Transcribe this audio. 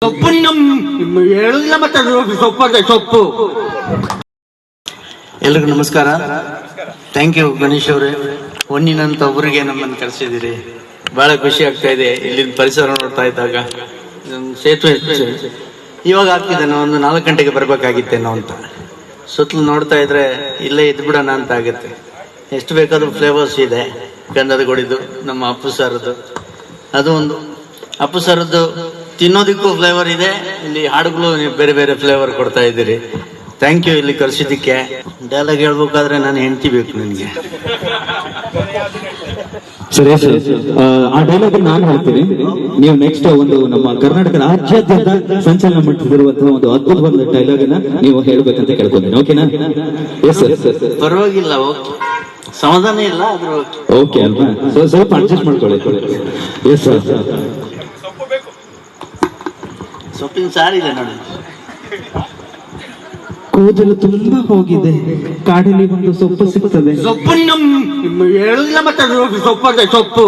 ಸೊಪ್ಪು ಹೇಳುದಿಲ್ಲ ಮತ್ತೆ ಸೊಪ್ಪು ಸೊಪ್ಪು. ಎಲ್ರಿಗೂ ನಮಸ್ಕಾರ. ಥ್ಯಾಂಕ್ ಯು ಗಣೇಶ್ ಅವರೇ, ಹೊನ್ನಿನಂತ ಊರಿಗೆ ನಮ್ಮನ್ನು ಕರೆಸಿದ್ದೀರಿ. ಬಹಳ ಖುಷಿ ಆಗ್ತಾ ಇದೆ ಇಲ್ಲಿನ ಪರಿಸರ ನೋಡ್ತಾ ಇದ್ದಾಗ. ಸೇತುವೆ ಇವಾಗ ಆಗ್ತಿದ್ದೇನೆ, ಒಂದು 4 ಗಂಟೆಗೆ ಬರ್ಬೇಕಾಗಿತ್ತೇನೋ ಅಂತ. ಸುತ್ತಲೂ ನೋಡ್ತಾ ಇದ್ರೆ ಇಲ್ಲೇ ಇದ್ಬಿಡೋಣ ಅಂತ ಆಗುತ್ತೆ. ಎಷ್ಟು ಬೇಕಾದ್ರೂ ಫ್ಲೇವರ್ಸ್ ಇದೆ. ಗಂಧದ ಗುಡಿದು, ನಮ್ಮ ಅಪ್ಪು ಸಾರದ್ದು, ಅದು ಒಂದು. ಅಪ್ಪು ಸಾರದ್ದು ತಿನ್ನೋದಕ್ಕೂ ಫ್ಲೇವರ್ ಇದೆ, ಇಲ್ಲಿ ಹಾಡುಗಳು ನೀವು ಬೇರೆ ಬೇರೆ ಫ್ಲೇವರ್ ಕೊಡ್ತಾ ಇದ್ದೀರಿ. ಥ್ಯಾಂಕ್ ಯು ಇಲ್ಲಿ ಕರ್ಸಿದ್ದಕ್ಕೆ. ಡೈಲಾಗ್ ಹೇಳ್ಬೇಕಾದ್ರೆ ನಾನು ಹೆಂಡ್ತಿ ಬೇಕು ನನಗೆ. ಸರಿ ಸರ್, ಆ ಡೈಲಾಗ್ ನಾನು ಹೇಳ್ತೀನಿ. ನೀವು ನೆಕ್ಸ್ಟ್ ಒಂದು ನಮ್ಮ ಕರ್ನಾಟಕ ರಾಜ್ಯಾದ್ಯಂತ ಸಂಚಲನ ಮಾಡ್ತಿರುವಂತಹ ಒಂದು ಅದ್ಭುತವಾದ ಡೈಲಾಗ್ ಅನ್ನ ನೀವು ಹೇಳ್ಬೇಕಂತ ಕೇಳ್ಕೊಂತೀನಿ. ಓಕೆನಾ? Yes sir. ಪರವಾಗಿಲ್ಲ, ಓಕೆ, ಸಮಾಧಾನ ಇಲ್ಲ ಆದ್ರೂ ಓಕೆ ಅಲ್ವಾ? ಸ್ವಲ್ಪ ಅಡ್ಜಸ್ಟ್ ಮಾಡ್ಕೊಳ್ಳಿ. Yes sir. ಸೊಪ್ಪಿನ ಸಾರಿದೆ ನೋಡಿ. ಕೂದಲು ತುಂಬಾ ಹೋಗಿದೆ, ಕಾಡಲ್ಲಿ ಒಂದು ಸೊಪ್ಪು ಸಿಗ್ತದೆ. ಸೊಪ್ಪು ಹೇಳುದಿಲ್ಲ ಮತ್ತೆ ಸೊಪ್ಪು